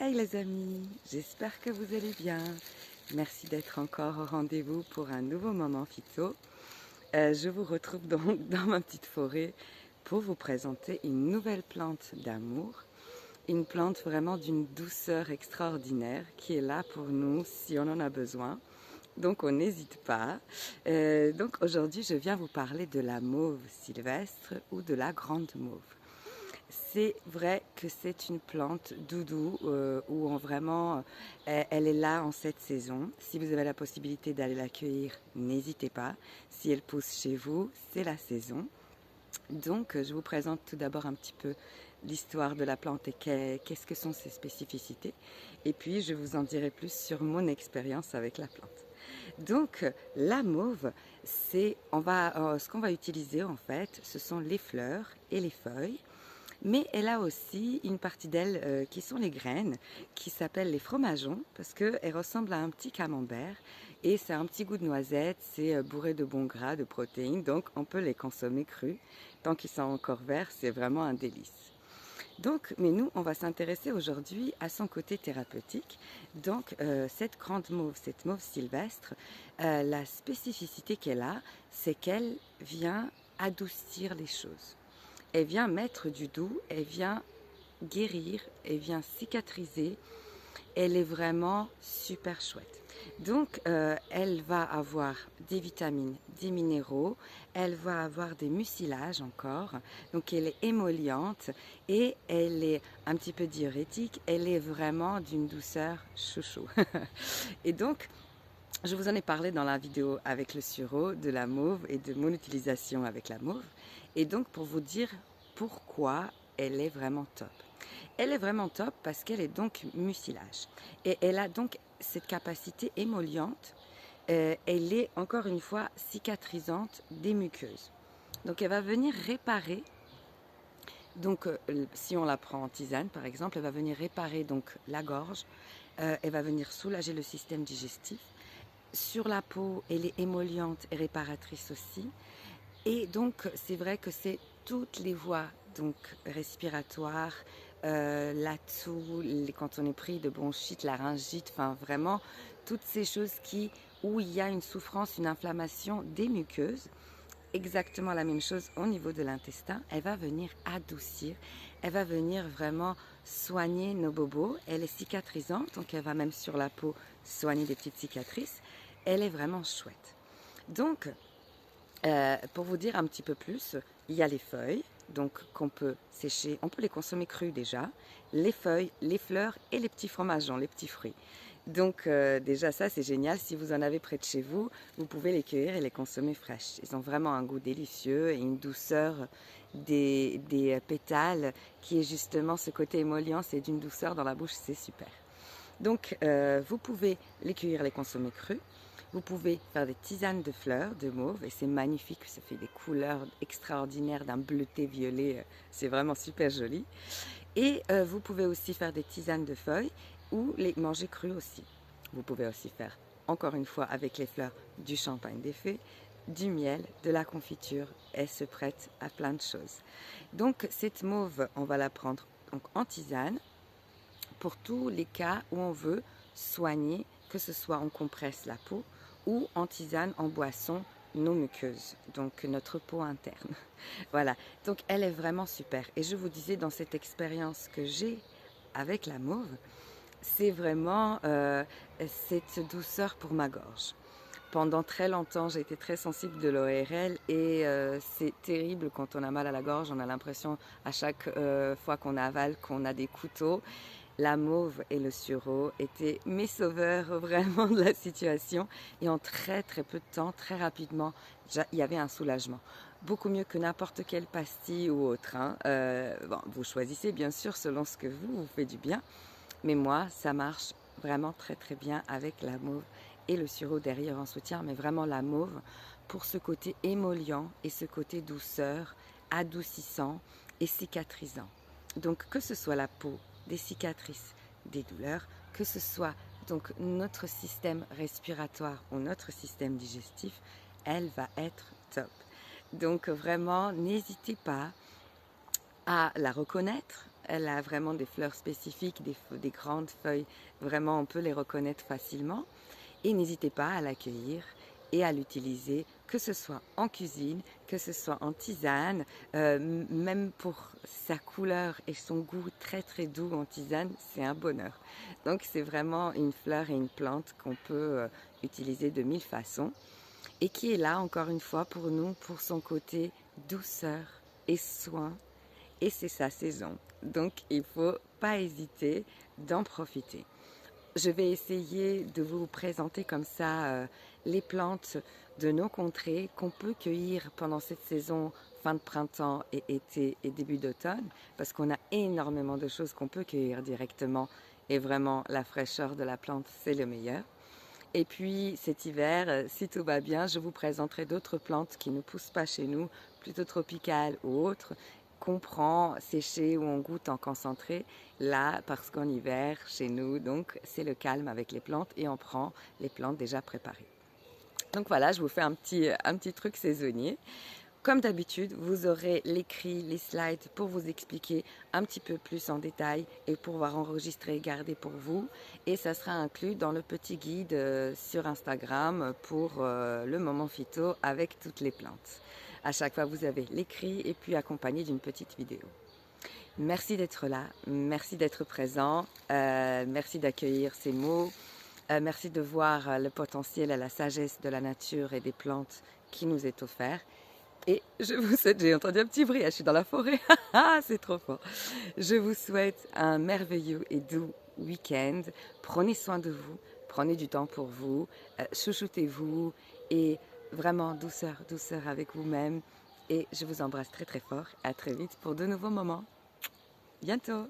Hey les amis, j'espère que vous allez bien. Merci d'être encore au rendez-vous pour un nouveau moment phyto. Je vous retrouve donc dans ma petite forêt pour vous présenter une nouvelle plante d'amour. Une plante vraiment d'une douceur extraordinaire qui est là pour nous si on en a besoin. Donc on n'hésite pas. Donc aujourd'hui je viens vous parler de la mauve sylvestre ou de la grande mauve. C'est vrai que c'est une plante doudou où elle est là en cette saison. Si vous avez la possibilité d'aller la cueillir, n'hésitez pas. Si elle pousse chez vous, c'est la saison. Donc je vous présente tout d'abord un petit peu l'histoire de la plante et qu'est-ce que sont ses spécificités. Et puis je vous en dirai plus sur mon expérience avec la plante. Donc la mauve, ce qu'on va utiliser en fait, ce sont les fleurs et les feuilles. Mais elle a aussi une partie d'elle qui sont les graines, qui s'appellent les fromageons, parce qu'elles ressemblent à un petit camembert. Et c'est un petit goût de noisette, c'est bourré de bons gras, de protéines, donc on peut les consommer crus. Tant qu'ils sont encore verts, c'est vraiment un délice. Donc, mais nous, on va s'intéresser aujourd'hui à son côté thérapeutique. Donc, cette grande mauve, cette mauve sylvestre, la spécificité qu'elle a, c'est qu'elle vient adoucir les choses. Elle vient mettre du doux, elle vient guérir, elle vient cicatriser. Elle est vraiment super chouette. Donc, elle va avoir des vitamines, des minéraux, elle va avoir des mucilages encore. Donc, elle est émolliente et elle est un petit peu diurétique. Elle est vraiment d'une douceur chouchou. Et donc, je vous en ai parlé dans la vidéo avec le sureau de la mauve et de mon utilisation avec la mauve. Et donc, pour vous dire pourquoi elle est vraiment top. Elle est vraiment top parce qu'elle est donc mucilage. Et elle a donc cette capacité émolliente. Elle est encore une fois cicatrisante des muqueuses. Donc elle va venir réparer. Donc si on la prend en tisane par exemple, elle va venir réparer donc la gorge. Elle va venir soulager le système digestif. Sur la peau, elle est émolliente et réparatrice aussi. Et donc, c'est vrai que c'est toutes les voies donc respiratoires, la toux, quand on est pris de bronchite, laryngite, enfin vraiment toutes ces choses où il y a une souffrance, une inflammation des muqueuses. Exactement la même chose au niveau de l'intestin. Elle va venir adoucir, elle va venir vraiment soigner nos bobos. Elle est cicatrisante, donc elle va même sur la peau soigner des petites cicatrices. Elle est vraiment chouette. Donc, pour vous dire un petit peu plus, il y a les feuilles, donc qu'on peut sécher, on peut les consommer crues déjà, les feuilles, les fleurs et les petits fromageons, les petits fruits. Donc déjà ça c'est génial, si vous en avez près de chez vous, vous pouvez les cueillir et les consommer fraîches. Ils ont vraiment un goût délicieux et une douceur des pétales qui est justement ce côté émollient, c'est d'une douceur dans la bouche, c'est super. Donc vous pouvez les cueillir, les consommer crus. Vous pouvez faire des tisanes de fleurs, de mauve, et c'est magnifique, ça fait des couleurs extraordinaires d'un bleuté violet, c'est vraiment super joli. Et vous pouvez aussi faire des tisanes de feuilles ou les manger crus aussi. Vous pouvez aussi faire, encore une fois, avec les fleurs, du champagne des fées, du miel, de la confiture, elle se prête à plein de choses. Donc cette mauve, on va la prendre donc, en tisane pour tous les cas où on veut soigner, que ce soit on compresse la peau ou en tisane, en boisson, nos muqueuses, donc notre peau interne. Voilà, donc elle est vraiment super. Et je vous disais, dans cette expérience que j'ai avec la mauve, c'est vraiment cette douceur pour ma gorge. Pendant très longtemps, j'ai été très sensible de l'ORL et c'est terrible quand on a mal à la gorge. On a l'impression à chaque fois qu'on avale qu'on a des couteaux. La mauve et le sureau étaient mes sauveurs vraiment de la situation. Et en très très peu de temps, très rapidement, il y avait un soulagement. Beaucoup mieux que n'importe quelle pastille ou autre. Hein. Bon, vous choisissez bien sûr selon ce que vous fait du bien. Mais moi, ça marche vraiment très très bien avec la mauve et le sureau derrière en soutien. Mais vraiment la mauve pour ce côté émollient et ce côté douceur, adoucissant et cicatrisant. Donc que ce soit la peau, des cicatrices, des douleurs, que ce soit donc notre système respiratoire ou notre système digestif, elle va être top. Donc vraiment, n'hésitez pas à la reconnaître, Elle a vraiment des fleurs spécifiques, des grandes feuilles, vraiment on peut les reconnaître facilement. Et n'hésitez pas à l'accueillir et à l'utiliser, que ce soit en cuisine, que ce soit en tisane, même pour sa couleur et son goût très très doux en tisane, c'est un bonheur. Donc c'est vraiment une fleur et une plante qu'on peut utiliser de mille façons et qui est là encore une fois pour nous, pour son côté douceur et soin, et c'est sa saison. Donc il ne faut pas hésiter d'en profiter. Je vais essayer de vous présenter comme ça les plantes de nos contrées qu'on peut cueillir pendant cette saison fin de printemps et été et début d'automne, parce qu'on a énormément de choses qu'on peut cueillir directement et vraiment la fraîcheur de la plante c'est le meilleur. Et puis cet hiver, si tout va bien, je vous présenterai d'autres plantes qui ne poussent pas chez nous, plutôt tropicales ou autres, qu'on prend séchées ou on goûte en concentré. Là, parce qu'en hiver, chez nous, donc c'est le calme avec les plantes et on prend les plantes déjà préparées. Donc voilà, je vous fais un petit truc saisonnier. Comme d'habitude, vous aurez l'écrit, les slides pour vous expliquer un petit peu plus en détail et pour pouvoir enregistrer et garder pour vous. Et ça sera inclus dans le petit guide sur Instagram pour le moment phyto avec toutes les plantes. À chaque fois, vous avez l'écrit et puis accompagné d'une petite vidéo. Merci d'être là, merci d'être présent, merci d'accueillir ces mots, merci de voir le potentiel et la sagesse de la nature et des plantes qui nous est offert. Et je vous souhaite, j'ai entendu un petit bruit, je suis dans la forêt, c'est trop fort. Je vous souhaite un merveilleux et doux week-end. Prenez soin de vous, prenez du temps pour vous, chouchoutez-vous et vraiment douceur, douceur avec vous-même. Et je vous embrasse très très fort. À très vite pour de nouveaux moments. Bientôt.